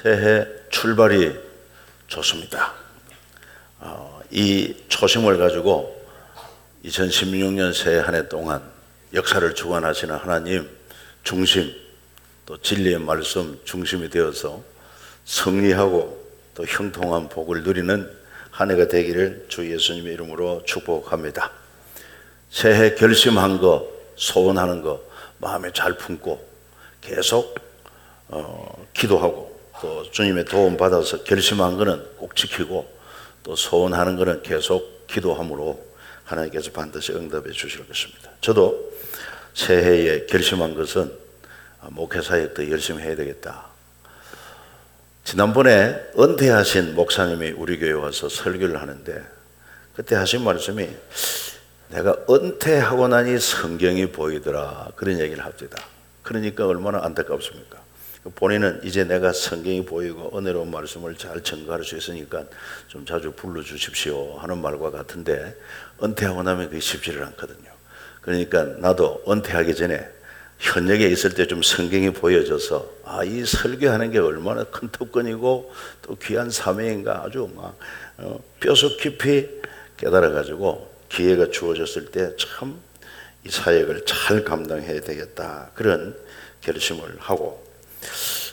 새해 출발이 좋습니다. 이 초심을 가지고 2016년 새해 한 해 동안 역사를 주관하시는 하나님 중심, 또 진리의 말씀 중심이 되어서 승리하고 또 형통한 복을 누리는 한 해가 되기를 주 예수님의 이름으로 축복합니다. 새해 결심한 거, 소원하는 거 마음에 잘 품고 계속 기도하고 또 주님의 도움 받아서 결심한 거는 꼭 지키고 또 소원하는 거는 계속 기도함으로 하나님께서 반드시 응답해 주실 것입니다. 저도 새해에 결심한 것은 목회사역 더 열심히 해야 되겠다. 지난번에 은퇴하신 목사님이 우리 교회에 와서 설교를 하는데 그때 하신 말씀이 내가 은퇴하고 나니 성경이 보이더라, 그런 얘기를 합니다. 그러니까 얼마나 안타깝습니까? 본인은 이제 내가 성경이 보이고 은혜로운 말씀을 잘 전가할 수 있으니까 좀 자주 불러주십시오 하는 말과 같은데 은퇴하고 나면 그게 쉽지를 않거든요. 그러니까 나도 은퇴하기 전에 현역에 있을 때 좀 성경이 보여져서 이 설교하는 게 얼마나 큰 특권이고 또 귀한 사명인가 아주 막 뼈속 깊이 깨달아가지고 기회가 주어졌을 때 참 이 사역을 잘 감당해야 되겠다, 그런 결심을 하고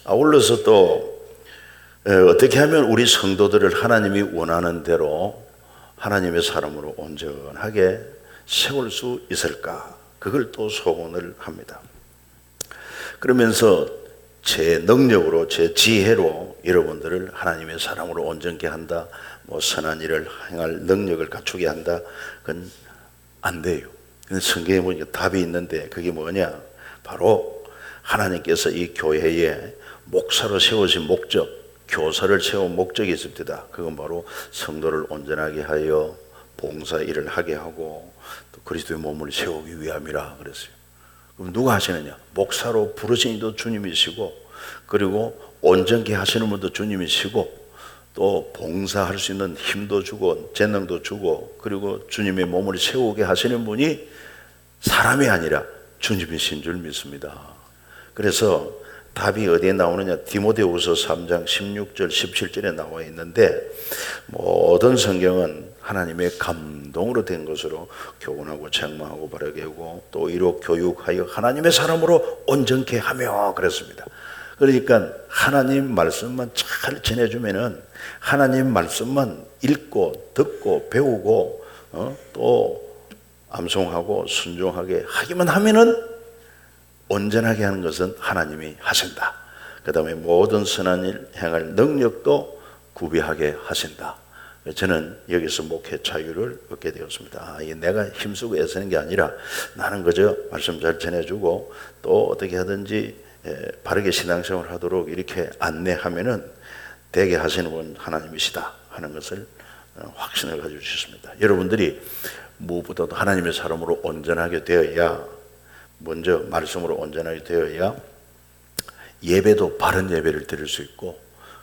아울러서 또 어떻게 하면 우리 성도들을 하나님이 원하는 대로 하나님의 사람으로 온전하게 세울 수 있을까, 그걸 또 소원을 합니다. 그러면서 제 능력으로 제 지혜로 여러분들을 하나님의 사람으로 온전케 한다, 뭐 선한 일을 행할 능력을 갖추게 한다, 그건 안 돼요. 성경에 보니까 답이 있는데 그게 뭐냐, 바로 하나님께서 이 교회에 목사로 세우신 목적, 교사를 세운 목적이 있습니다. 그건 바로 성도를 온전하게 하여 봉사 일을 하게 하고 또 그리스도의 몸을 세우기 위함이라 그랬어요. 그럼 누가 하시느냐? 목사로 부르신 이도 주님이시고, 그리고 온전케 하시는 분도 주님이시고, 또 봉사할 수 있는 힘도 주고 재능도 주고, 그리고 주님의 몸을 세우게 하시는 분이 사람이 아니라 주님이신 줄 믿습니다. 그래서 답이 어디에 나오느냐? 디모데후서 3장 16절 17절에 나와 있는데, 모든 성경은 하나님의 감동으로 된 것으로 교훈하고 책망하고 바르게 하고 또 이로 교육하여 하나님의 사람으로 온전케 하며 그랬습니다. 그러니까 하나님 말씀만 잘 전해주면은, 하나님 말씀만 읽고 듣고 배우고 또 암송하고 순종하게 하기만 하면은 온전하게 하는 것은 하나님이 하신다. 그 다음에 모든 선한 일 행할 능력도 구비하게 하신다. 저는 여기서 목회 자유를 얻게 되었습니다. 내가 힘쓰고 애쓰는 게 아니라 나는 그저 말씀 잘 전해주고 또 어떻게 하든지 바르게 신앙생활을 하도록 이렇게 안내하면은 되게 하시는 분 하나님이시다 하는 것을 확신을 가지고 있습니다. 여러분들이 무엇보다도 하나님의 사람으로 온전하게 되어야, 먼저 말씀으로 온전하게 되어야 예배도 바른 예배를 드릴 수 있고,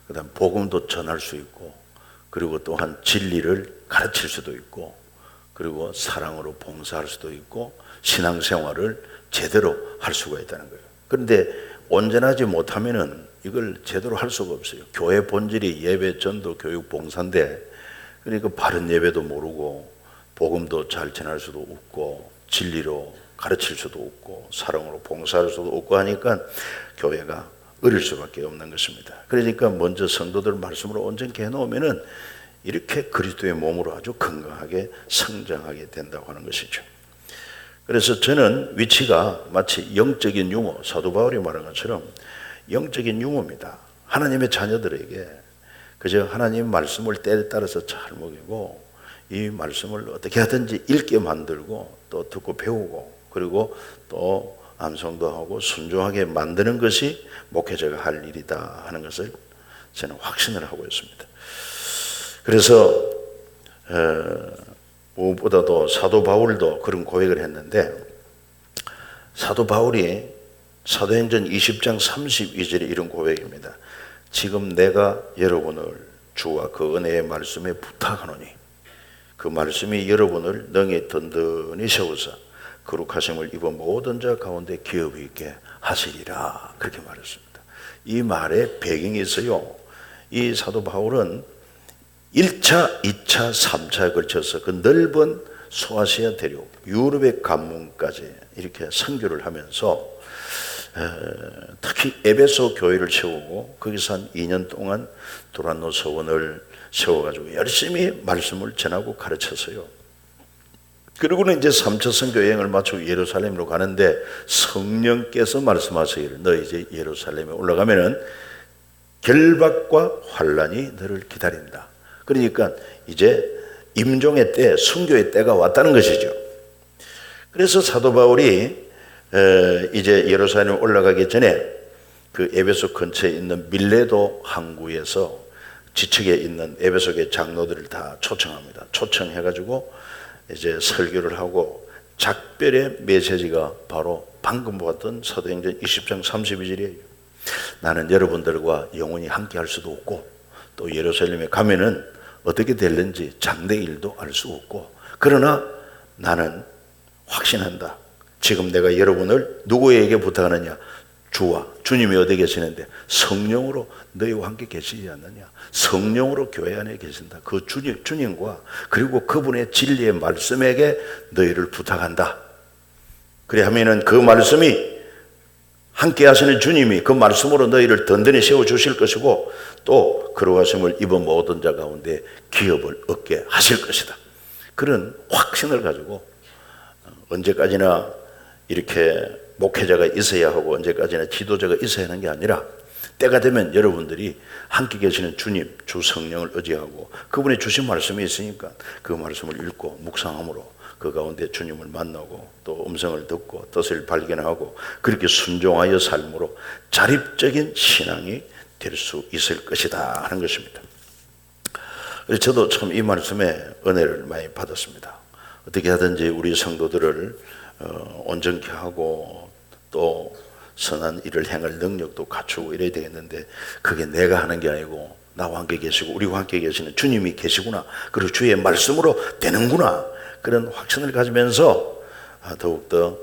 그 다음 복음도 전할 수 있고, 그리고 또한 진리를 가르칠 수도 있고, 그리고 사랑으로 봉사할 수도 있고, 신앙생활을 제대로 할 수가 있다는 거예요. 그런데 온전하지 못하면은 이걸 제대로 할 수가 없어요. 교회 본질이 예배, 전도, 교육, 봉사인데, 그러니까 바른 예배도 모르고 복음도 잘 전할 수도 없고 진리로 가르칠 수도 없고 사랑으로 봉사할 수도 없고 하니까 교회가 어릴 수밖에 없는 것입니다. 그러니까 먼저 성도들 말씀으로 온전케 해놓으면은 이렇게 그리스도의 몸으로 아주 건강하게 성장하게 된다고 하는 것이죠. 그래서 저는 위치가 마치 영적인 유모, 사도 바울이 말한 것처럼 영적인 유모입니다. 하나님의 자녀들에게 그저 하나님 말씀을 때에 따라서 잘 먹이고 이 말씀을 어떻게 하든지 읽게 만들고 또 듣고 배우고 그리고 또 암송도 하고 순종하게 만드는 것이 목회자가 할 일이다 하는 것을 저는 확신을 하고 있습니다. 그래서 무엇보다도 사도 바울도 그런 고백을 했는데, 사도 바울이 사도행전 20장 32절에 이런 고백입니다. 지금 내가 여러분을 주와 그 은혜의 말씀에 부탁하노니 그 말씀이 여러분을 능히 든든히 세우사 거룩하심을 입어 모든 자 가운데 기업이 있게 하시리라, 그렇게 말했습니다. 이 말에 배경이 있어요. 이 사도 바울은 1차, 2차, 3차에 걸쳐서 그 넓은 소아시아 대륙, 유럽의 관문까지 이렇게 선교를 하면서 특히 에베소 교회를 세우고 거기서 한 2년 동안 도란노 서원을 세워가지고 열심히 말씀을 전하고 가르쳤어요. 그리고는 이제 3차 선교 여행을 마치고 예루살렘으로 가는데 성령께서 말씀하시기를 너 이제 예루살렘에 올라가면은 결박과 환란이 너를 기다린다. 그러니까 이제 임종의 때, 순교의 때가 왔다는 것이죠. 그래서 사도 바울이 이제 예루살렘에 올라가기 전에 그 에베소 근처에 있는 밀레도 항구에서 지척에 있는 에베소의 장로들을 다 초청합니다. 초청해가지고 이제 설교를 하고 작별의 메시지가 바로 방금 보았던 사도행전 20장 32절이에요. 나는 여러분들과 영원히 함께 할 수도 없고 또 예루살렘에 가면은 어떻게 될는지 장래일도 알 수 없고 그러나 나는 확신한다. 지금 내가 여러분을 누구에게 부탁하느냐? 주와 주님이 어디 계시는데 성령으로 너희와 함께 계시지 않느냐? 성령으로 교회 안에 계신다. 그 주님과 그리고 그분의 진리의 말씀에게 너희를 부탁한다. 그래 하면은 그 말씀이 함께 하시는 주님이 그 말씀으로 너희를 든든히 세워주실 것이고 또 그러하심을 입은 모든 자 가운데 기업을 얻게 하실 것이다. 그런 확신을 가지고 언제까지나 이렇게 목회자가 있어야 하고 언제까지나 지도자가 있어야 하는 게 아니라 때가 되면 여러분들이 함께 계시는 주님, 주 성령을 의지하고 그분의 주신 말씀이 있으니까 그 말씀을 읽고 묵상함으로 그 가운데 주님을 만나고 또 음성을 듣고 뜻을 발견하고 그렇게 순종하여 삶으로 자립적인 신앙이 될 수 있을 것이다 하는 것입니다. 저도 참 이 말씀에 은혜를 많이 받았습니다. 어떻게 하든지 우리 성도들을 온전케 하고 또 선한 일을 행할 능력도 갖추고 이래야 되겠는데 그게 내가 하는 게 아니고 나와 함께 계시고 우리와 함께 계시는 주님이 계시구나. 그리고 주의 말씀으로 되는구나. 그런 확신을 가지면서 더욱더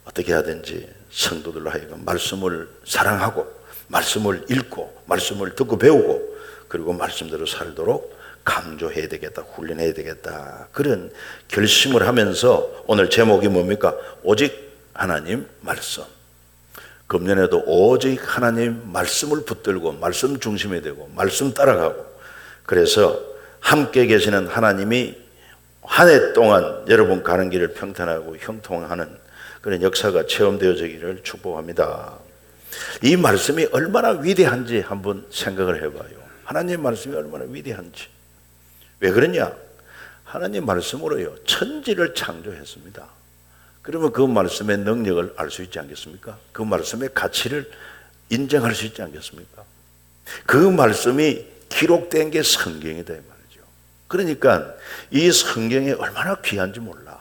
어떻게 하든지 성도들로 하여금 말씀을 사랑하고 말씀을 읽고 말씀을 듣고 배우고 그리고 말씀대로 살도록 강조해야 되겠다, 훈련해야 되겠다 그런 결심을 하면서 오늘 제목이 뭡니까? 오직 하나님 말씀. 금년에도 오직 하나님 말씀을 붙들고 말씀 중심이 되고 말씀 따라가고 그래서 함께 계시는 하나님이 한 해 동안 여러분 가는 길을 평탄하고 형통하는 그런 역사가 체험되어지기를 축복합니다. 이 말씀이 얼마나 위대한지 한번 생각을 해봐요. 하나님 말씀이 얼마나 위대한지. 왜 그러냐? 하나님 말씀으로요 천지를 창조했습니다. 그러면 그 말씀의 능력을 알 수 있지 않겠습니까? 그 말씀의 가치를 인정할 수 있지 않겠습니까? 그 말씀이 기록된 게 성경이다 이 말이죠. 그러니까 이 성경이 얼마나 귀한지 몰라.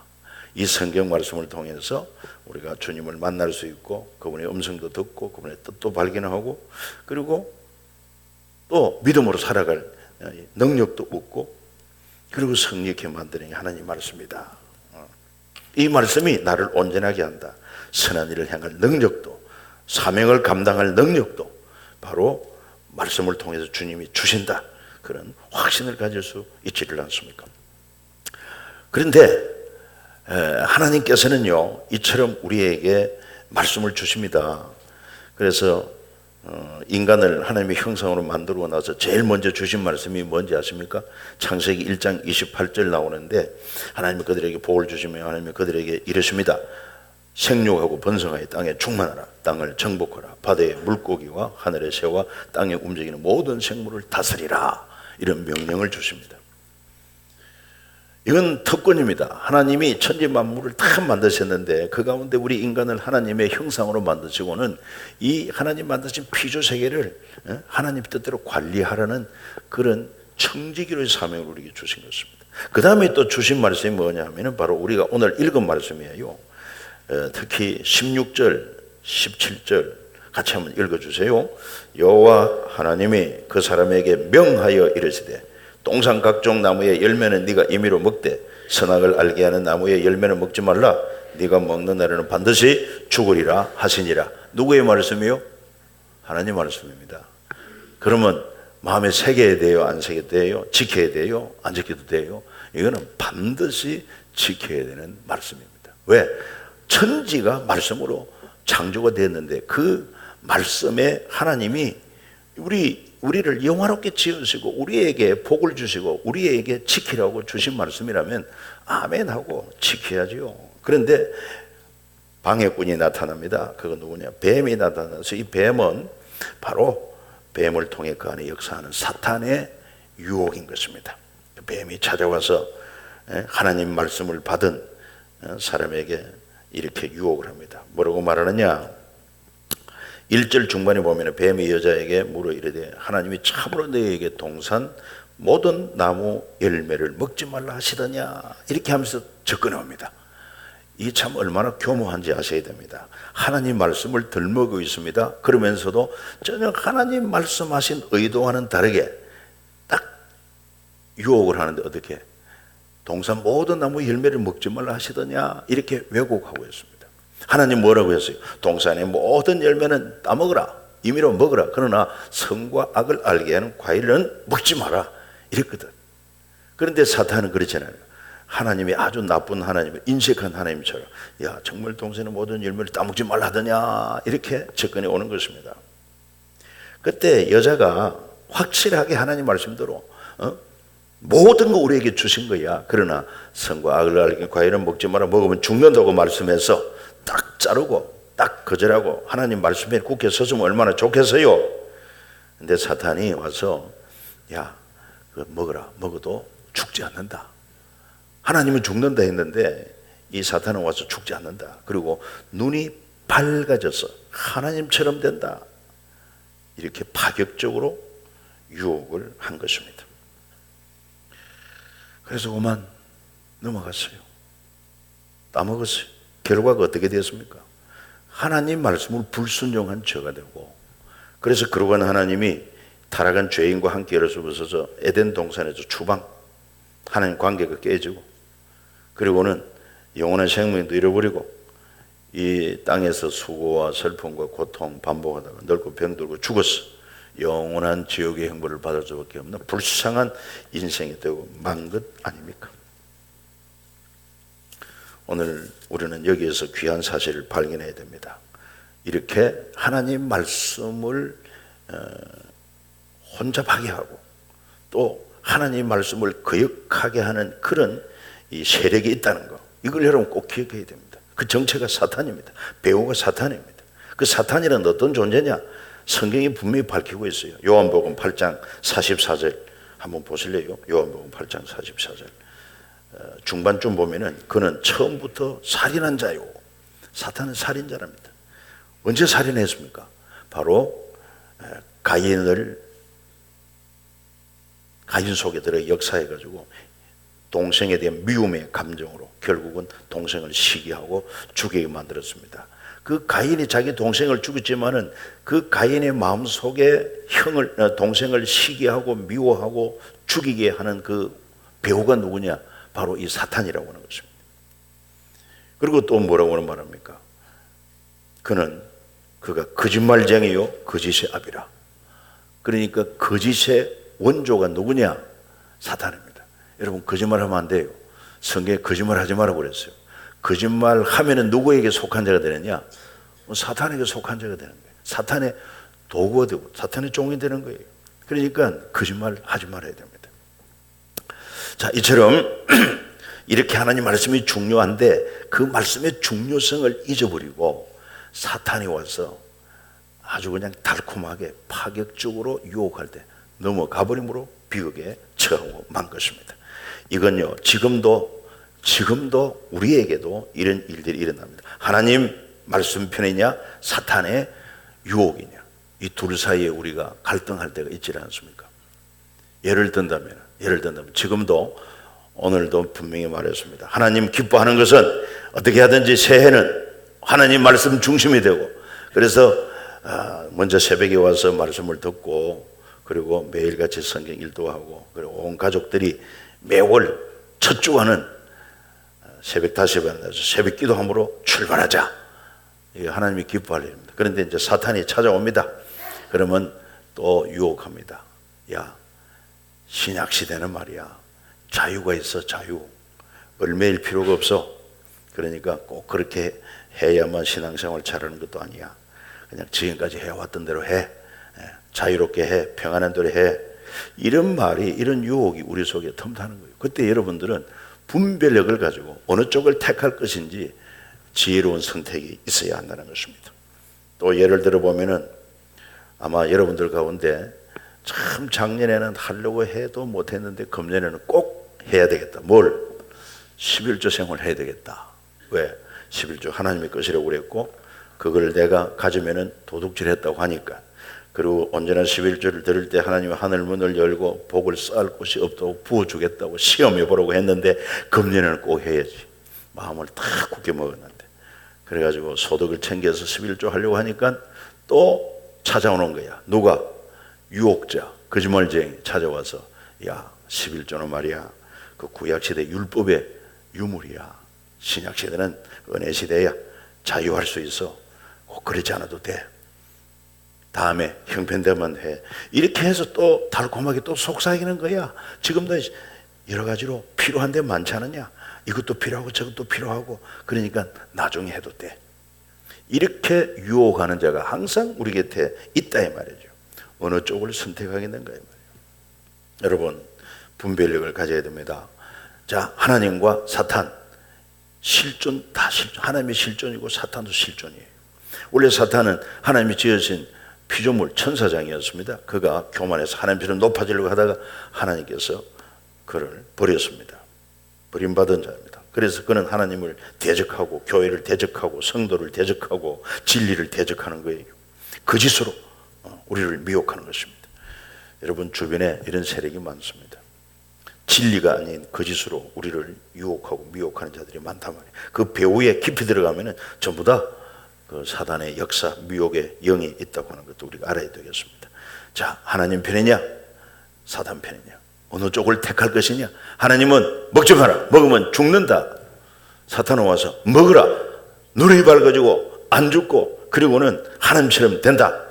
이 성경 말씀을 통해서 우리가 주님을 만날 수 있고 그분의 음성도 듣고 그분의 뜻도 발견하고 그리고 또 믿음으로 살아갈 능력도 얻고 그리고 성령케 만드는 게 하나님 말씀이다. 이 말씀이 나를 온전하게 한다. 선한 일을 행할 능력도 사명을 감당할 능력도 바로 말씀을 통해서 주님이 주신다. 그런 확신을 가질 수 있지를 않습니까? 그런데 하나님께서는요 이처럼 우리에게 말씀을 주십니다. 그래서 인간을 하나님의 형상으로 만들고 나서 제일 먼저 주신 말씀이 뭔지 아십니까? 창세기 1장 28절 나오는데 하나님이 그들에게 복을 주시며 하나님이 그들에게 이르십니다. 생육하고 번성하여 땅에 충만하라. 땅을 정복하라. 바다의 물고기와 하늘의 새와 땅에 움직이는 모든 생물을 다스리라. 이런 명령을 주십니다. 이건 특권입니다. 하나님이 천지 만물을 다 만드셨는데 그 가운데 우리 인간을 하나님의 형상으로 만드시고는 이 하나님 만드신 피조 세계를 하나님 뜻대로 관리하라는 그런 청지기로의 사명을 우리에게 주신 것입니다. 그 다음에 또 주신 말씀이 뭐냐면 바로 우리가 오늘 읽은 말씀이에요. 특히 16절, 17절 같이 한번 읽어주세요. 여호와 하나님이 그 사람에게 명하여 이르시되 동산 각종 나무의 열매는 네가 임의로 먹되 선악을 알게 하는 나무의 열매는 먹지 말라. 네가 먹는 날에는 반드시 죽으리라 하시니라. 누구의 말씀이요? 하나님 말씀입니다. 그러면 마음에 새겨야 돼요? 안 새겨야 돼요? 지켜야 돼요? 안 지켜도 돼요? 이거는 반드시 지켜야 되는 말씀입니다. 왜? 천지가 말씀으로 창조가 됐는데 그 말씀에 하나님이 우리를 영화롭게 지으시고 우리에게 복을 주시고 우리에게 지키라고 주신 말씀이라면 아멘하고 지켜야지요. 그런데 방해꾼이 나타납니다. 그건 누구냐? 뱀이 나타나서 이 뱀은 바로 뱀을 통해 그 안에 역사하는 사탄의 유혹인 것입니다. 뱀이 찾아와서 하나님 말씀을 받은 사람에게 이렇게 유혹을 합니다. 뭐라고 말하느냐? 1절 중반에 보면 뱀이 여자에게 물어 이르되 하나님이 참으로 너희에게 동산 모든 나무 열매를 먹지 말라 하시더냐, 이렇게 하면서 접근해 옵니다. 이 참 얼마나 교묘한지 아셔야 됩니다. 하나님 말씀을 덜 먹고 있습니다. 그러면서도 전혀 하나님 말씀하신 의도와는 다르게 딱 유혹을 하는데 어떻게? 동산 모든 나무 열매를 먹지 말라 하시더냐, 이렇게 왜곡하고 있습니다. 하나님 뭐라고 했어요? 동산의 모든 열매는 따먹으라, 임의로 먹으라. 그러나 선과 악을 알게 하는 과일은 먹지 마라, 이랬거든. 그런데 사탄은 그렇잖아요. 하나님이 아주 나쁜 하나님, 인색한 하나님처럼 야 정말 동산의 모든 열매를 따먹지 말라 하더냐, 이렇게 접근해 오는 것입니다. 그때 여자가 확실하게 하나님 말씀대로 모든 거 우리에게 주신 거야. 그러나 선과 악을 알게 과일은 먹지 마라, 먹으면 죽는다고 말씀해서 딱 자르고 딱 거절하고 하나님 말씀에 굳게 섰으면 얼마나 좋겠어요. 근데 사탄이 와서 야 그거 먹어라, 먹어도 죽지 않는다. 하나님은 죽는다 했는데 이 사탄은 와서 죽지 않는다. 그리고 눈이 밝아져서 하나님처럼 된다. 이렇게 파격적으로 유혹을 한 것입니다. 그래서 그만 넘어갔어요. 따먹었어요. 결과가 어떻게 되었습니까? 하나님 말씀을 불순종한 죄가 되고, 그래서 그러고 하나님이 타락한 죄인과 함께 열어서 에덴 동산에서 추방, 하나님 관계가 깨지고, 그리고는 영원한 생명도 잃어버리고 이 땅에서 수고와 슬픔과 고통 반복하다가 늙고 병들고 죽었어. 영원한 지옥의 형벌을 받을 수밖에 없는 불쌍한 인생이 되고 만 것 아닙니까? 오늘 우리는 여기에서 귀한 사실을 발견해야 됩니다. 이렇게 하나님 말씀을 혼잡하게 하고 또 하나님 말씀을 거역하게 하는 그런 이 세력이 있다는 거, 이걸 여러분 꼭 기억해야 됩니다. 그 정체가 사탄입니다. 배우가 사탄입니다. 그 사탄이란 어떤 존재냐? 성경이 분명히 밝히고 있어요. 요한복음 8장 44절 한번 보실래요? 요한복음 8장 44절 중반쯤 보면은 그는 처음부터 살인한 자요. 사탄은 살인자랍니다. 언제 살인했습니까? 바로 가인 속에 들어 역사해가지고 동생에 대한 미움의 감정으로 결국은 동생을 시기하고 죽이게 만들었습니다. 그 가인이 자기 동생을 죽였지만은 그 가인의 마음속에 동생을 시기하고 미워하고 죽이게 하는 그 배우가 누구냐? 바로 이 사탄이라고 하는 것입니다. 그리고 또 뭐라고 말합니까? 그가 거짓말쟁이요 거짓의 아비라. 그러니까 거짓의 원조가 누구냐? 사탄입니다. 여러분 거짓말하면 안 돼요. 성경에 거짓말하지 말라고 그랬어요. 거짓말하면은 누구에게 속한 자가 되느냐? 사탄에게 속한 자가 되는 거예요. 사탄의 도구가 되고 사탄의 종이 되는 거예요. 그러니까 거짓말하지 말아야 됩니다. 자, 이처럼 이렇게 하나님 말씀이 중요한데 그 말씀의 중요성을 잊어버리고 사탄이 와서 아주 그냥 달콤하게 파격적으로 유혹할 때 넘어가 버림으로 비극에 처하고 만 것입니다. 이건요 지금도 우리에게도 이런 일들이 일어납니다. 하나님 말씀 편이냐 사탄의 유혹이냐, 이 둘 사이에 우리가 갈등할 때가 있지 않습니까? 예를 든다면 지금도 오늘도 분명히 말했습니다. 하나님 기뻐하는 것은 어떻게 하든지 새해는 하나님 말씀 중심이 되고, 그래서 먼저 새벽에 와서 말씀을 듣고 그리고 매일같이 성경 일도하고 그리고 온 가족들이 매월 첫 주간은 새벽 5시에 만나서 새벽 기도함으로 출발하자. 이게 하나님이 기뻐할 일입니다. 그런데 이제 사탄이 찾아옵니다. 그러면 또 유혹합니다. 야, 신약 시대는 말이야, 자유가 있어. 자유. 얽매일 필요가 없어. 그러니까 꼭 그렇게 해야만 신앙생활 잘하는 것도 아니야. 그냥 지금까지 해왔던 대로 해. 자유롭게 해. 평안한 대로 해. 이런 말이, 이런 유혹이 우리 속에 틈타는 거예요. 그때 여러분들은 분별력을 가지고 어느 쪽을 택할 것인지 지혜로운 선택이 있어야 한다는 것입니다. 또 예를 들어 보면은 아마 여러분들 가운데 참 작년에는 하려고 해도 못했는데 금년에는 꼭 해야 되겠다. 뭘? 11조 생활 해야 되겠다. 왜? 11조 하나님의 것이라고 그랬고 그걸 내가 가지면은 도둑질 했다고 하니까. 그리고 언제나 11조를 들을 때 하나님 하늘 문을 열고 복을 쌓을 곳이 없다고 부어주겠다고 시험해 보라고 했는데 금년에는 꼭 해야지. 마음을 다 굳게 먹었는데. 그래가지고 소득을 챙겨서 11조 하려고 하니까 또 찾아오는 거야. 누가? 유혹자, 거짓말쟁이 찾아와서 야, 11조는 말이야, 그 구약시대 율법의 유물이야. 신약시대는 은혜시대야. 자유할 수 있어. 꼭 그러지 않아도 돼. 다음에 형편되면 해. 이렇게 해서 또 달콤하게 또 속삭이는 거야. 지금도 여러 가지로 필요한 데 많지 않느냐. 이것도 필요하고 저것도 필요하고. 그러니까 나중에 해도 돼. 이렇게 유혹하는 자가 항상 우리 곁에 있다 이 말이죠. 어느 쪽을 선택하겠는가 이 말이에요. 여러분, 분별력을 가져야 됩니다. 자, 하나님과 사탄, 실존 다 실존. 하나님이 실존이고 사탄도 실존이에요. 원래 사탄은 하나님이 지으신 피조물 천사장이었습니다. 그가 교만해서 하나님처럼 높아지려고 하다가 하나님께서 그를 버렸습니다. 버림받은 자입니다. 그래서 그는 하나님을 대적하고 교회를 대적하고 성도를 대적하고 진리를 대적하는 거예요. 거짓으로 우리를 미혹하는 것입니다. 여러분 주변에 이런 세력이 많습니다. 진리가 아닌 거짓으로 우리를 유혹하고 미혹하는 자들이 많단 말이에요. 그 배후에 깊이 들어가면 전부 다 그 사단의 역사, 미혹의 영이 있다고 하는 것도 우리가 알아야 되겠습니다. 자, 하나님 편이냐? 사단 편이냐? 어느 쪽을 택할 것이냐? 하나님은 먹지 마라. 먹으면 죽는다. 사탄은 와서 먹으라. 눈이 밝아지고 안 죽고 그리고는 하나님처럼 된다.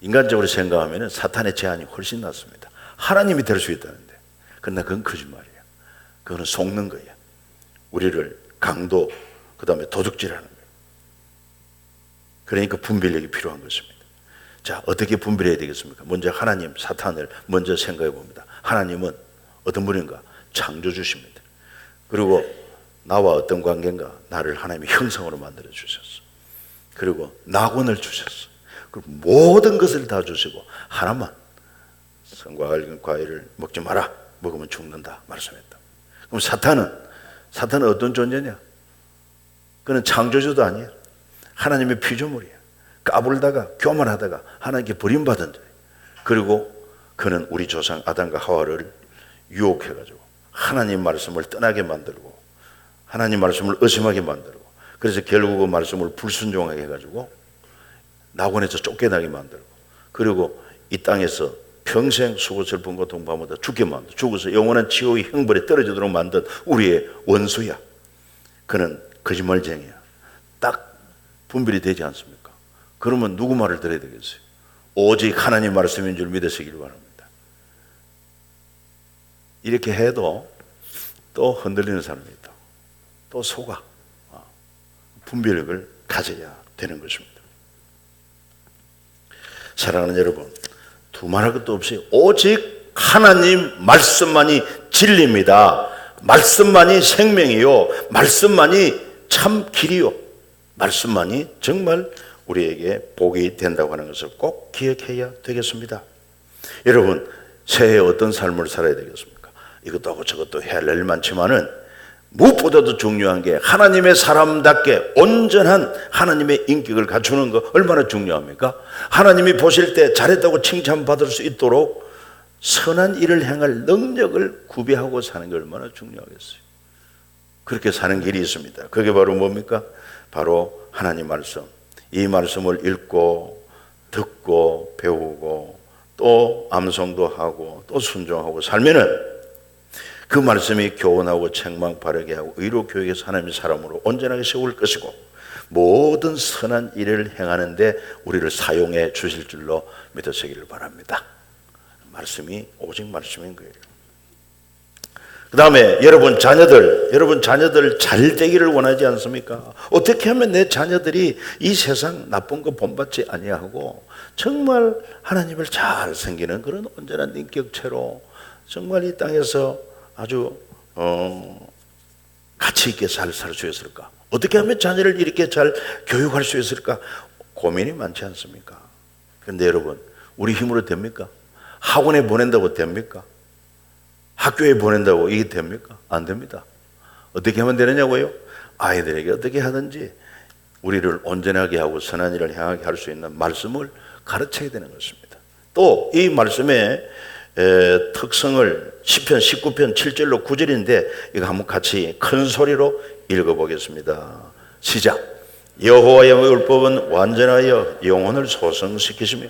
인간적으로 생각하면 사탄의 제한이 훨씬 낫습니다. 하나님이 될 수 있다는데. 그러나 그건 거짓말이야. 그거는 속는 거야. 우리를 강도, 그 다음에 도둑질하는 거야. 그러니까 분별력이 필요한 것입니다. 자, 어떻게 분별해야 되겠습니까? 먼저 하나님, 사탄을 먼저 생각해 봅니다. 하나님은 어떤 분인가? 창조주십니다. 그리고 나와 어떤 관계인가? 나를 하나님의 형상으로 만들어 주셨어. 그리고 낙원을 주셨어. 그리고 모든 것을 다 주시고 하나만, 선과 같은 과일을 먹지 마라. 먹으면 죽는다 말씀했다. 그럼 사탄은 어떤 존재냐? 그는 창조주도 아니야. 하나님의 피조물이야. 까불다가 교만하다가 하나님께 버림받은 자예요. 그리고 그는 우리 조상 아담과 하와를 유혹해가지고 하나님 말씀을 떠나게 만들고 하나님 말씀을 의심하게 만들고 그래서 결국 그 말씀을 불순종하게 해가지고 낙원에서 쫓겨나게 만들고 그리고 이 땅에서 평생 수고 슬픈 고통받으며 죽게 만들고 죽어서 영원한 지옥의 형벌에 떨어지도록 만든 우리의 원수야. 그는 거짓말쟁이야. 딱 분별이 되지 않습니까? 그러면 누구 말을 들어야 되겠어요? 오직 하나님 말씀인 줄 믿으시길 바랍니다. 이렇게 해도 또 흔들리는 사람이 있다. 또 속아. 분별력을 가져야 되는 것입니다. 사랑하는 여러분, 두말할 것도 없이 오직 하나님 말씀만이 진리입니다. 말씀만이 생명이요. 말씀만이 참 길이요. 말씀만이 정말 우리에게 복이 된다고 하는 것을 꼭 기억해야 되겠습니다. 여러분, 새해 어떤 삶을 살아야 되겠습니까? 이것도 하고 저것도 해야 할 일 많지만은 무엇보다도 중요한 게 하나님의 사람답게 온전한 하나님의 인격을 갖추는 거 얼마나 중요합니까? 하나님이 보실 때 잘했다고 칭찬받을 수 있도록 선한 일을 행할 능력을 구비하고 사는 게 얼마나 중요하겠어요. 그렇게 사는 길이 있습니다. 그게 바로 뭡니까? 바로 하나님 말씀. 이 말씀을 읽고 듣고 배우고 또 암송도 하고 또 순종하고 살면은 그 말씀이 교훈하고 책망 바르게 하고 의로 교육해서 하나님의 사람으로 온전하게 세울 것이고 모든 선한 일을 행하는데 우리를 사용해 주실 줄로 믿으시기를 바랍니다. 말씀이 오직 말씀인 거예요. 그 다음에 여러분 자녀들 잘 되기를 원하지 않습니까? 어떻게 하면 내 자녀들이 이 세상 나쁜 거 본받지 아니하고 정말 하나님을 잘 섬기는 그런 온전한 인격체로 정말 이 땅에서 아주 가치 있게 잘 살 수 있을까? 어떻게 하면 자녀를 이렇게 잘 교육할 수 있을까? 고민이 많지 않습니까? 그런데 여러분, 우리 힘으로 됩니까? 학원에 보낸다고 됩니까? 학교에 보낸다고 이게 됩니까? 안 됩니다. 어떻게 하면 되느냐고요? 아이들에게 어떻게 하든지 우리를 온전하게 하고 선한 일을 향하게 할 수 있는 말씀을 가르쳐야 되는 것입니다. 또 이 말씀의 특성을 시편 19편 7절로 9절인데 이거 한번 같이 큰 소리로 읽어보겠습니다. 시작. 여호와의 율법은 완전하여 영혼을 소성시키시며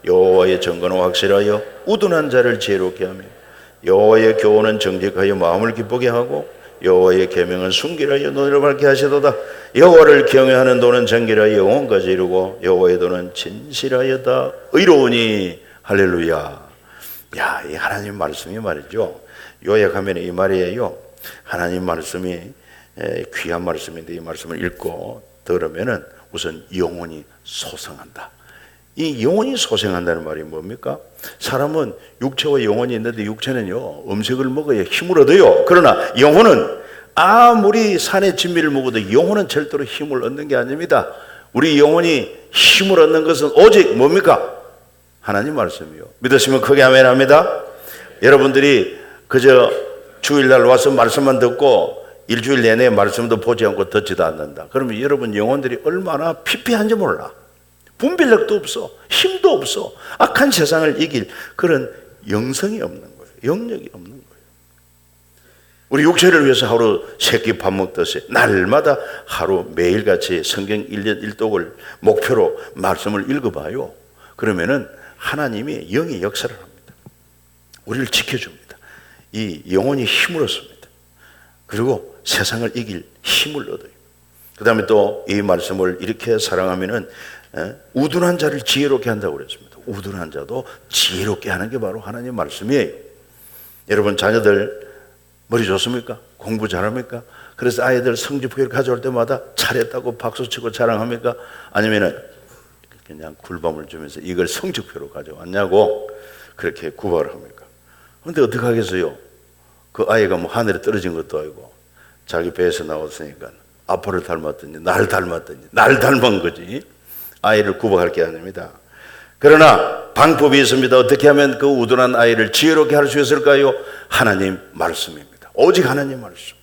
여호와의 정건은 확실하여 우둔한 자를 지혜롭게 하며 여호와의 교훈은 정직하여 마음을 기쁘게 하고 여호와의 계명은 순결하여 눈을 밝게 하시도다. 여호와를 경외하는 도는 정결하여 영혼까지 이루고 여호와의 도는 진실하여다 의로우니. 할렐루야. 야, 이 하나님 말씀이 말이죠. 요약하면 이 말이에요. 하나님 말씀이 귀한 말씀인데 이 말씀을 읽고 들으면은 우선 영혼이 소생한다. 이 영혼이 소생한다는 말이 뭡니까? 사람은 육체와 영혼이 있는데 육체는요 음식을 먹어야 힘을 얻어요. 그러나 영혼은 아무리 산의 진미를 먹어도 영혼은 절대로 힘을 얻는 게 아닙니다. 우리 영혼이 힘을 얻는 것은 오직 뭡니까? 하나님 말씀이요. 믿으시면 크게 아멘합니다. 여러분들이 그저 주일날 와서 말씀만 듣고 일주일 내내 말씀도 보지 않고 듣지도 않는다. 그러면 여러분 영혼들이 얼마나 피폐한지 몰라. 분별력도 없어, 힘도 없어, 악한 세상을 이길 그런 영성이 없는 거예요. 영력이 없는 거예요. 우리 육체를 위해서 하루 3끼 밥 먹듯이 날마다 하루 매일같이 성경 1년 1독을 목표로 말씀을 읽어봐요. 그러면은 하나님이 영의 역사를 합니다. 우리를 지켜줍니다. 이 영혼이 힘을 얻습니다. 그리고 세상을 이길 힘을 얻어요. 그 다음에 또 이 말씀을 이렇게 사랑하면은 우둔한 자를 지혜롭게 한다고 그랬습니다. 우둔한 자도 지혜롭게 하는 게 바로 하나님 말씀이에요. 여러분 자녀들 머리 좋습니까? 공부 잘합니까? 그래서 아이들 성적표를 가져올 때마다 잘했다고 박수치고 자랑합니까? 아니면은 그냥 굴밤을 주면서 이걸 성적표로 가져왔냐고 그렇게 구박을 합니까? 그런데 어떻게 하겠어요? 그 아이가 뭐 하늘에 떨어진 것도 아니고 자기 배에서 나왔으니까 아빠를 닮았더니 날 닮은 거지. 아이를 구박할 게 아닙니다. 그러나 방법이 있습니다. 어떻게 하면 그 우둔한 아이를 지혜롭게 할 수 있을까요? 하나님 말씀입니다. 오직 하나님 말씀.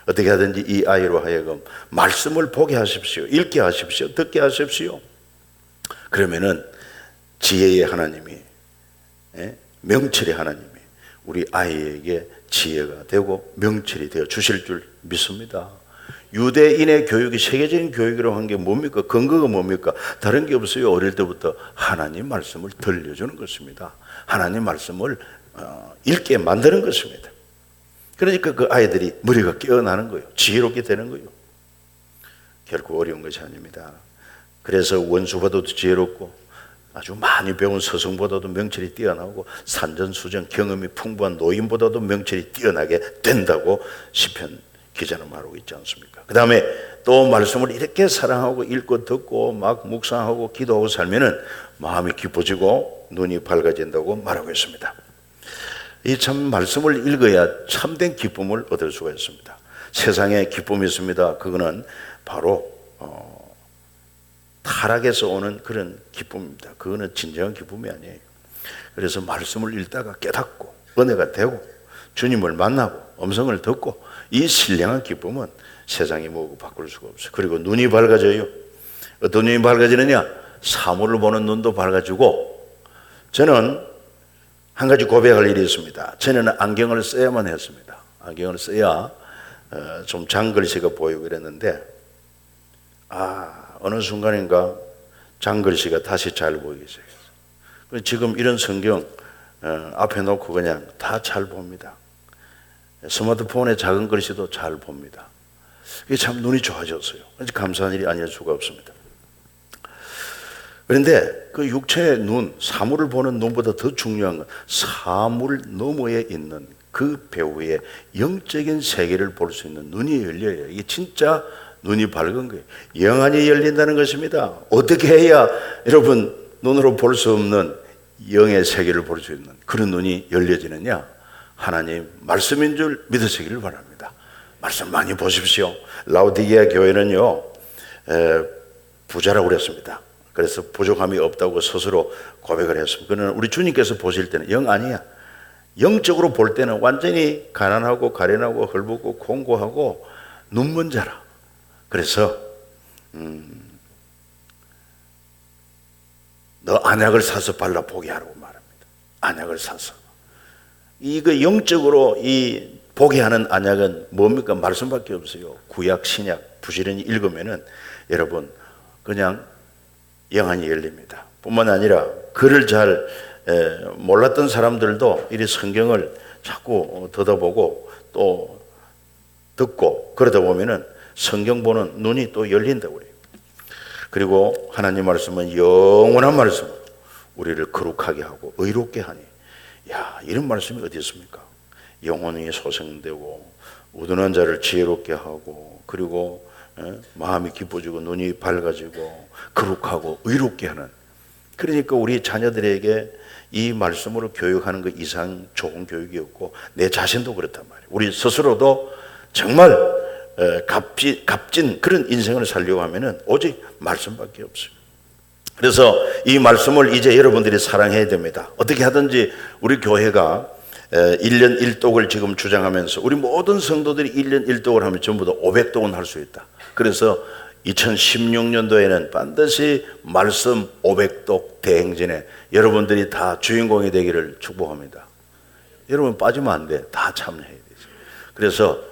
어떻게 하든지 이 아이로 하여금 말씀을 보게 하십시오. 읽게 하십시오. 듣게 하십시오. 그러면은 지혜의 하나님이, 명철의 하나님이 우리 아이에게 지혜가 되고 명철이 되어 주실 줄 믿습니다. 유대인의 교육이 세계적인 교육이라고 한 게 뭡니까? 근거가 뭡니까? 다른 게 없어요. 어릴 때부터 하나님 말씀을 들려주는 것입니다. 하나님 말씀을 읽게 만드는 것입니다. 그러니까 그 아이들이 머리가 깨어나는 거예요. 지혜롭게 되는 거예요. 결코 어려운 것이 아닙니다. 그래서 원수보다도 지혜롭고 아주 많이 배운 스승보다도 명철이 뛰어나고 산전수전 경험이 풍부한 노인보다도 명철이 뛰어나게 된다고 시편 기자는 말하고 있지 않습니까? 그 다음에 또 말씀을 이렇게 사랑하고 읽고 듣고 막 묵상하고 기도하고 살면은 마음이 기뻐지고 눈이 밝아진다고 말하고 있습니다. 이 참 말씀을 읽어야 참된 기쁨을 얻을 수가 있습니다. 세상에 기쁨이 있습니다. 그거는 바로 타락에서 오는 그런 기쁨입니다. 그거는 진정한 기쁨이 아니에요. 그래서 말씀을 읽다가 깨닫고 은혜가 되고 주님을 만나고 음성을 듣고 이 신령한 기쁨은 세상이 뭐고 바꿀 수가 없어요. 그리고 눈이 밝아져요. 어떤 눈이 밝아지느냐? 사물을 보는 눈도 밝아지고. 저는 한 가지 고백할 일이 있습니다. 전에는 안경을 써야만 했습니다. 안경을 써야 좀 장글씨가 보이고 그랬는데 어느 순간인가 장글씨가 다시 잘 보이기 시작했어요. 지금 이런 성경 앞에 놓고 그냥 다 잘 봅니다. 스마트폰의 작은 글씨도 잘 봅니다. 이게 참 눈이 좋아졌어요. 감사한 일이 아닐 수가 없습니다. 그런데 그 육체의 눈, 사물을 보는 눈보다 더 중요한 건 사물 너머에 있는 그 배우의 영적인 세계를 볼 수 있는 눈이 열려요. 이게 진짜 눈이 밝은 거예요. 영안이 열린다는 것입니다. 어떻게 해야 여러분 눈으로 볼 수 없는 영의 세계를 볼 수 있는 그런 눈이 열려지느냐? 하나님 말씀인 줄 믿으시기를 바랍니다. 말씀 많이 보십시오. 라오디게아 교회는요 부자라고 그랬습니다. 그래서 부족함이 없다고 스스로 고백을 했습니다. 그러나 우리 주님께서 보실 때는 영 아니야. 영적으로 볼 때는 완전히 가난하고 가련하고 헐벗고 공고하고 눈먼 자라. 그래서 너 안약을 사서 발라 보게 하라고 말합니다. 안약을 사서. 이거 영적으로 이 보게 하는 안약은 뭡니까? 말씀밖에 없어요. 구약 신약 부지런히 읽으면은 여러분 그냥 영안이 열립니다. 뿐만 아니라 글을 잘 몰랐던 사람들도 이 성경을 자꾸 듣어보고 또 듣고 그러다 보면은 성경 보는 눈이 또 열린다고 그래요. 그리고 하나님 말씀은 영원한 말씀으로 우리를 거룩하게 하고 의롭게 하니, 야, 이런 말씀이 어디 있습니까? 영혼이 소생되고 우둔한 자를 지혜롭게 하고 그리고 마음이 기뻐지고 눈이 밝아지고 거룩하고 의롭게 하는. 그러니까 우리 자녀들에게 이 말씀으로 교육하는 것 이상 좋은 교육이 없고 내 자신도 그렇단 말이에요. 우리 스스로도 정말 값진 그런 인생을 살려고 하면은 오직 말씀밖에 없어요. 그래서 이 말씀을 이제 여러분들이 사랑해야 됩니다. 어떻게 하든지 우리 교회가 1년 1독을 지금 주장하면서 우리 모든 성도들이 1년 1독을 하면 전부 다 500독은 할 수 있다. 그래서 2016년도에는 반드시 말씀 500독 대행진에 여러분들이 다 주인공이 되기를 축복합니다. 여러분 빠지면 안 돼. 다 참여해야 되죠. 그래서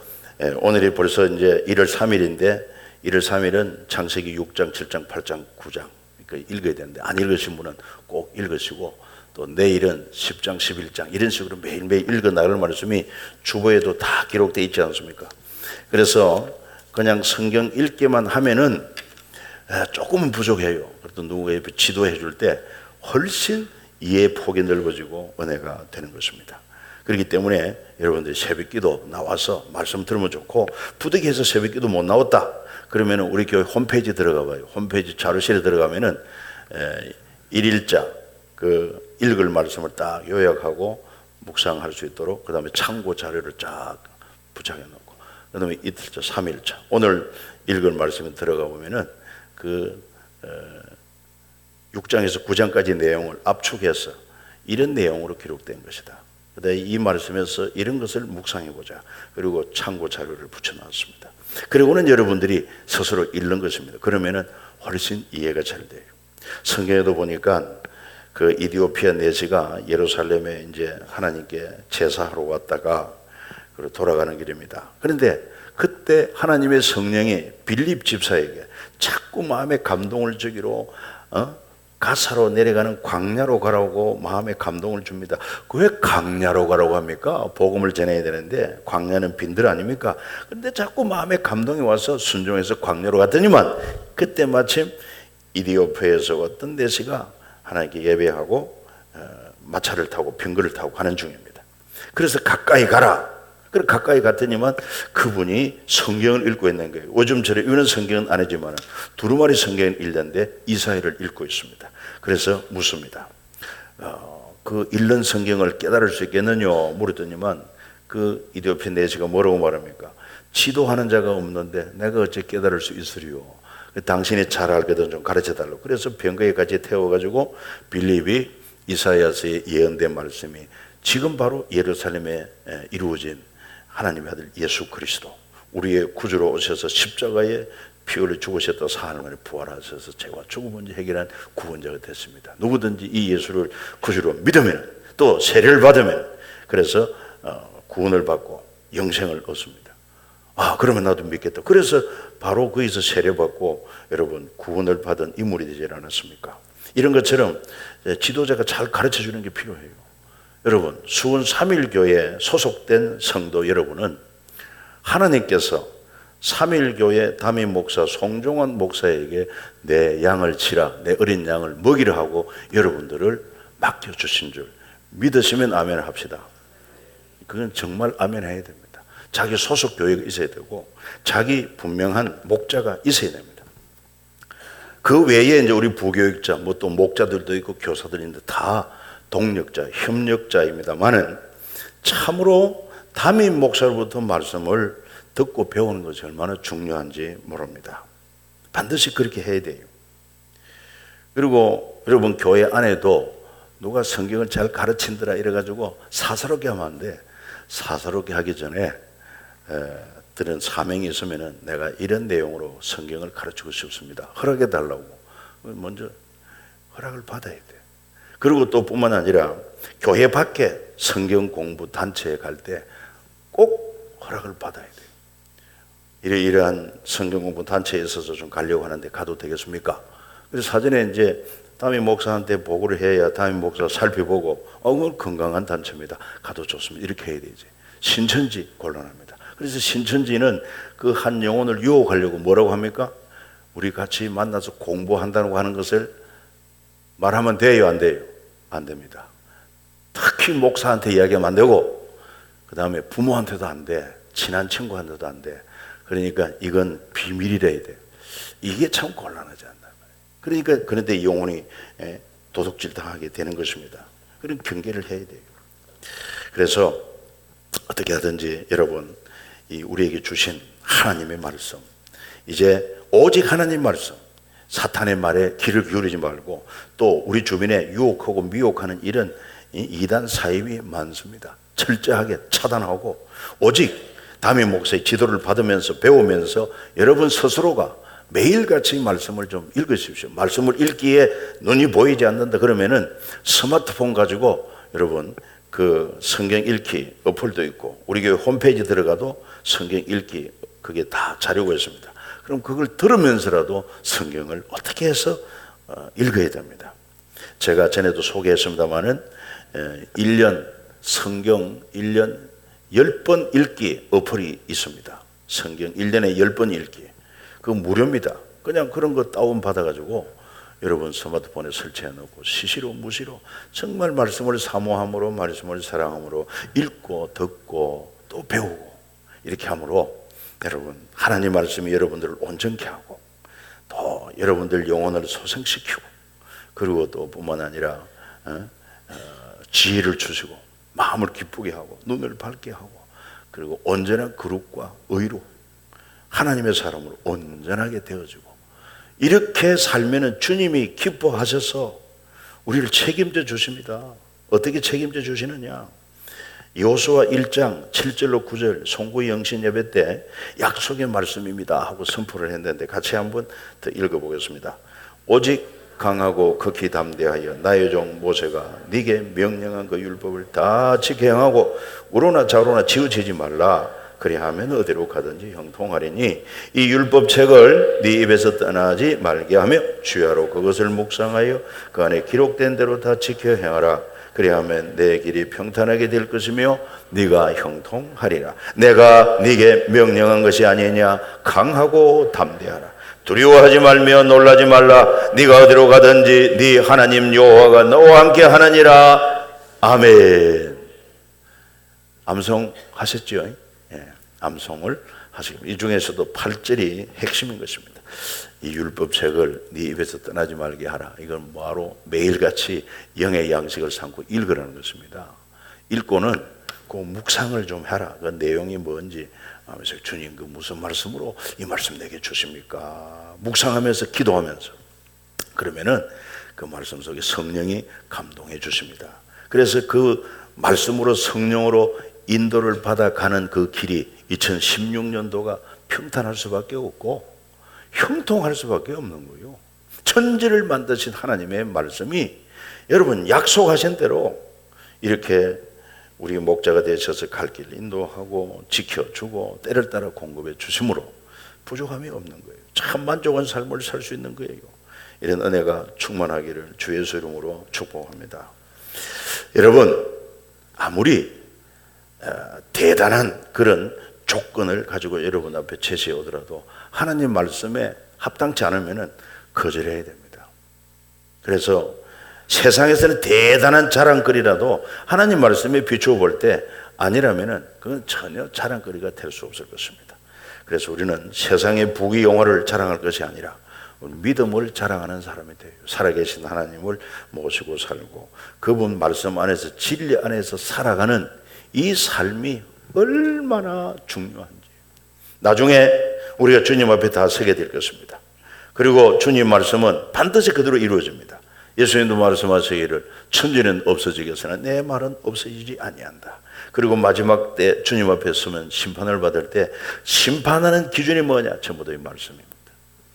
오늘이 벌써 이제 1월 3일인데 1월 3일은 창세기 6장, 7장, 8장, 9장 그러니까 읽어야 되는데 안 읽으신 분은 꼭 읽으시고 또 내일은 10장, 11장 이런 식으로 매일매일 읽어 나갈 말씀이 주보에도 다 기록되어 있지 않습니까? 그래서 그냥 성경 읽기만 하면은 조금은 부족해요. 그래도 누군가 옆에 지도해 줄 때 훨씬 이해의 폭이 넓어지고 은혜가 되는 것입니다. 그렇기 때문에 여러분들이 새벽기도 나와서 말씀 들으면 좋고, 부득이해서 새벽기도 못 나왔다 그러면 우리 교회 홈페이지 들어가 봐요. 홈페이지 자료실에 들어가면은 1일자 그 읽을 말씀을 딱 요약하고 묵상할 수 있도록 그 다음에 참고 자료를 쫙 부착해 놓고 그 다음에 이틀차 3일차 오늘 읽을 말씀에 들어가 보면은 그 6장에서 9장까지 내용을 압축해서 이런 내용으로 기록된 것이다. 그다음에 이 말씀에서 이런 것을 묵상해 보자. 그리고 참고 자료를 붙여놨습니다. 그리고는 여러분들이 스스로 읽는 것입니다. 그러면은 훨씬 이해가 잘 돼요. 성경에도 보니까 그 이디오피아 내시가 예루살렘에 이제 하나님께 제사하러 왔다가 돌아가는 길입니다. 그런데 그때 하나님의 성령이 빌립 집사에게 자꾸 마음에 감동을 주기로 가사로 내려가는 광야로 가라고 마음에 감동을 줍니다. 왜 광야로 가라고 합니까? 복음을 전해야 되는데 광야는 빈들 아닙니까? 그런데 자꾸 마음에 감동이 와서 순종해서 광야로 갔더니만 그때 마침 이디오피아에서 어떤 내시가 하나님께 예배하고 마차를 타고 병거를 타고 가는 중입니다. 그래서 가까이 가라. 그래 가까이 갔더니만 그분이 성경을 읽고 있는 거예요. 요즘처럼 이런 성경은 아니지만 두루마리 성경을 읽는데 이사야를 읽고 있습니다. 그래서 묻습니다. 그 읽는 성경을 깨달을 수 있겠느냐 물었더니만 그 이디오피아 내시가 뭐라고 말합니까? 지도하는 자가 없는데 내가 어째 깨달을 수 있으리요? 당신이 잘 알거든 좀 가르쳐 달라고. 그래서 병거에 같이 태워가지고 빌립이 이사야서에 예언된 말씀이 지금 바로 예루살렘에 이루어진 하나님의 아들 예수 그리스도 우리의 구주로 오셔서 십자가에 피 흘려 죽으셨다 사흘 만에 부활하셔서 죄와 죽음을 해결한 구원자가 됐습니다. 누구든지 이 예수를 구주로 믿으면 또 세례를 받으면 그래서 구원을 받고 영생을 얻습니다. 아 그러면 나도 믿겠다. 그래서 바로 거기서 세례받고 여러분 구원을 받은 인물이 되지 않았습니까? 이런 것처럼 지도자가 잘 가르쳐 주는 게 필요해요. 여러분 수원 3.1교회에 소속된 성도 여러분은 하나님께서 삼일교회 담임 목사 송종원 목사에게 내 양을 치라, 내 어린 양을 먹이라 하고 여러분들을 맡겨주신 줄 믿으시면 아멘 합시다. 그건 정말 아멘 해야 됩니다. 자기 소속 교회가 있어야 되고 자기 분명한 목자가 있어야 됩니다. 그 외에 이제 우리 부교육자, 뭐 또 목자들도 있고 교사들인데 다 동력자, 협력자입니다만은 참으로 담임 목사로부터 말씀을 듣고 배우는 것이 얼마나 중요한지 모릅니다. 반드시 그렇게 해야 돼요. 그리고 여러분 교회 안에도 누가 성경을 잘 가르친더라 이래가지고 사사롭게 하면 안 돼. 사사롭게 하기 전에 들은 사명이 있으면은 내가 이런 내용으로 성경을 가르치고 싶습니다. 허락해 달라고 먼저 허락을 받아야 돼. 그리고 또 뿐만 아니라 교회 밖에 성경 공부 단체에 갈 때 꼭 허락을 받아야 돼요. 이러한 성경 공부 단체에 있어서 좀 가려고 하는데 가도 되겠습니까? 그래서 사전에 이제 담임 목사한테 보고를 해야 담임 목사가 살펴보고 그건 건강한 단체입니다. 가도 좋습니다. 이렇게 해야 되지. 신천지 곤란합니다. 그래서 신천지는 그 한 영혼을 유혹하려고 뭐라고 합니까? 우리 같이 만나서 공부한다고 하는 것을 말하면 돼요, 안 돼요? 안 됩니다. 특히 목사한테 이야기하면 안 되고 그 다음에 부모한테도 안 돼. 친한 친구한테도 안 돼. 그러니까 이건 비밀이라 해야 돼요. 이게 참 곤란하지 않나. 그러니까 그런데 영혼이 도둑질 당하게 되는 것입니다. 그런 경계를 해야 돼요. 그래서 어떻게 하든지 여러분 우리에게 주신 하나님의 말씀, 이제 오직 하나님 말씀, 사탄의 말에 귀를 기울이지 말고 또 우리 주변에 유혹하고 미혹하는 이런 이단 사입이 많습니다. 철저하게 차단하고 오직 담임 목사의 지도를 받으면서 배우면서 여러분 스스로가 매일같이 말씀을 좀 읽으십시오. 말씀을 읽기에 눈이 보이지 않는다 그러면은 스마트폰 가지고 여러분 그 성경 읽기 어플도 있고 우리 교회 홈페이지 들어가도 성경 읽기 그게 다 자료가 있습니다. 그럼 그걸 들으면서라도 성경을 어떻게 해서 읽어야 됩니다. 제가 전에도 소개했습니다마는 1년 성경 1년 10번 읽기 어플이 있습니다. 성경 1년에 10번 읽기. 그거 무료입니다. 그냥 그런 거 다운 받아가지고 여러분 스마트폰에 설치해 놓고 시시로 무시로 정말 말씀을 사모함으로 말씀을 사랑함으로 읽고 듣고 또 배우고 이렇게 함으로 여러분 하나님 말씀이 여러분들을 온전케 하고 또 여러분들 영혼을 소생시키고 그리고 또 뿐만 아니라 지혜를 주시고 마음을 기쁘게 하고 눈을 밝게 하고 그리고 온전한 거룩과 의로 하나님의 사람으로 온전하게 되어지고 이렇게 살면은 주님이 기뻐하셔서 우리를 책임져 주십니다. 어떻게 책임져 주시느냐? 여호수아 1장 7절로 9절 송구 영신 예배 때 약속의 말씀입니다 하고 선포를 했는데 같이 한번 더 읽어보겠습니다. 오직 강하고 극히 담대하여 나의 종 모세가 네게 명령한 그 율법을 다 지켜 행하고 우로나 좌로나 치우치지 말라. 그리하면 어디로 가든지 형통하리니 이 율법책을 네 입에서 떠나지 말게 하며 주야로 그것을 묵상하여 그 안에 기록된 대로 다 지켜 행하라. 그리하면 내 길이 평탄하게 될 것이며 네가 형통하리라. 내가 네게 명령한 것이 아니냐. 강하고 담대하라. 두려워하지 말며 놀라지 말라. 네가 어디로 가든지 네 하나님 여호와가 너와 함께 하느니라. 아멘. 암송 하셨죠? 예, 암송을 하시고 이 중에서도 8절이 핵심인 것입니다. 이 율법책을 네 입에서 떠나지 말게 하라. 이건 뭐하러 매일같이 영의 양식을 삼고 읽으라는 것입니다. 읽고는 그 묵상을 좀 해라. 그 내용이 뭔지 하면서 주님 그 무슨 말씀으로 이 말씀 내게 주십니까? 묵상하면서 기도하면서 그러면은 그 말씀 속에 성령이 감동해 주십니다. 그래서 그 말씀으로 성령으로 인도를 받아가는 그 길이 2016년도가 평탄할 수밖에 없고 형통할 수밖에 없는 거예요. 천지를 만드신 하나님의 말씀이 여러분 약속하신 대로 이렇게 우리 목자가 되셔서 갈 길 인도하고 지켜주고 때를 따라 공급해 주심으로 부족함이 없는 거예요. 참 만족한 삶을 살 수 있는 거예요. 이런 은혜가 충만하기를 주 예수 이름으로 축복합니다. 여러분 아무리 대단한 그런 조건을 가지고 여러분 앞에 제시해 오더라도 하나님 말씀에 합당치 않으면 거절해야 됩니다. 그래서 세상에서는 대단한 자랑거리라도 하나님 말씀에 비추어 볼 때 아니라면 그건 전혀 자랑거리가 될 수 없을 것입니다. 그래서 우리는 세상의 부귀영화를 자랑할 것이 아니라 믿음을 자랑하는 사람이 돼요. 살아계신 하나님을 모시고 살고 그분 말씀 안에서 진리 안에서 살아가는 이 삶이 얼마나 중요한지 나중에 우리가 주님 앞에 다 서게 될 것입니다. 그리고 주님 말씀은 반드시 그대로 이루어집니다. 예수님도 말씀하시기를 천지는 없어지겠으나 내 말은 없어지지 아니한다. 그리고 마지막 때 주님 앞에 서면 심판을 받을 때 심판하는 기준이 뭐냐? 전부 다 이 말씀입니다.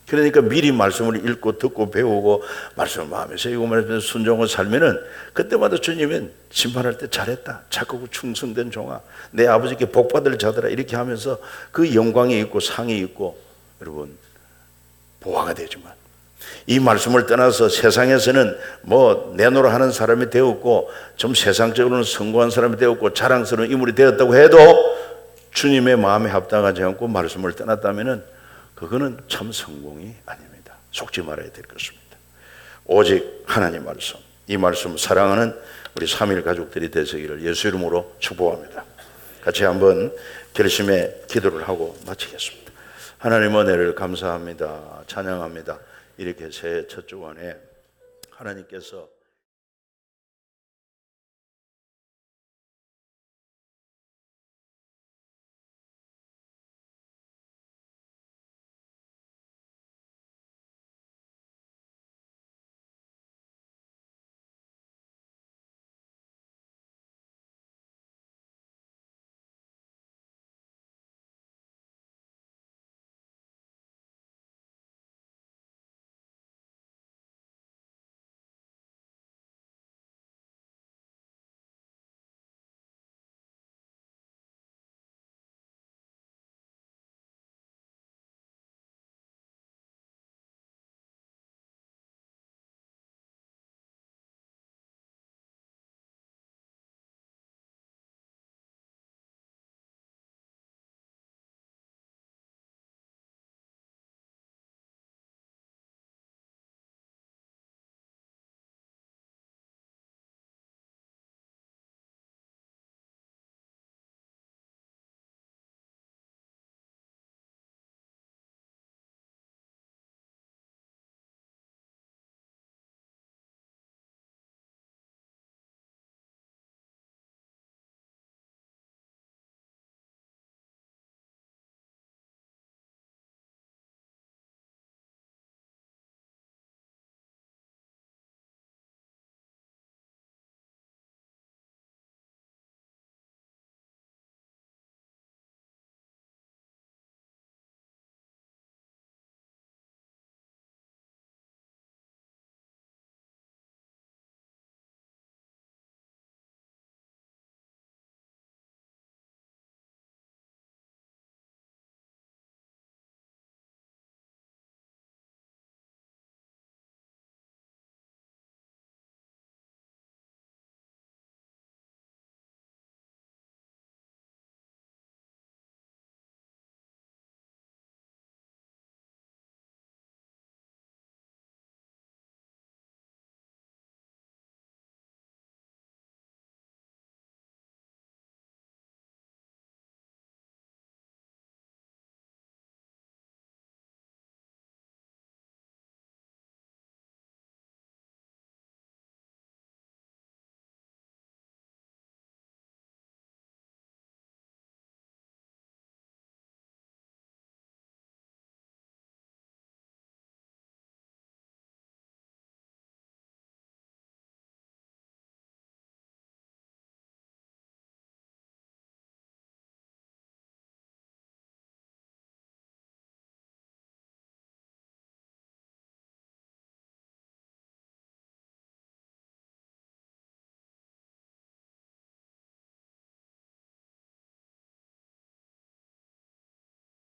그러니까 미리 말씀을 읽고 듣고 배우고 말씀을 마음에 새기고 말씀에 순종을 살면은 그때마다 주님은 심판할 때 잘했다, 착하고 충성된 종아, 내 아버지께 복받을 자들아, 이렇게 하면서 그 영광이 있고 상이 있고 여러분 보화가 되지만 이 말씀을 떠나서 세상에서는 뭐 내노라 하는 사람이 되었고 좀 세상적으로는 성공한 사람이 되었고 자랑스러운 인물이 되었다고 해도 주님의 마음에 합당하지 않고 말씀을 떠났다면은 그거는 참 성공이 아닙니다. 속지 말아야 될 것입니다. 오직 하나님 말씀, 이 말씀 사랑하는 우리 3일 가족들이 되시기를 예수 이름으로 축복합니다. 같이 한번 결심의 기도를 하고 마치겠습니다. 하나님 은혜를 감사합니다. 찬양합니다. 이렇게 새해 첫 주간에 하나님께서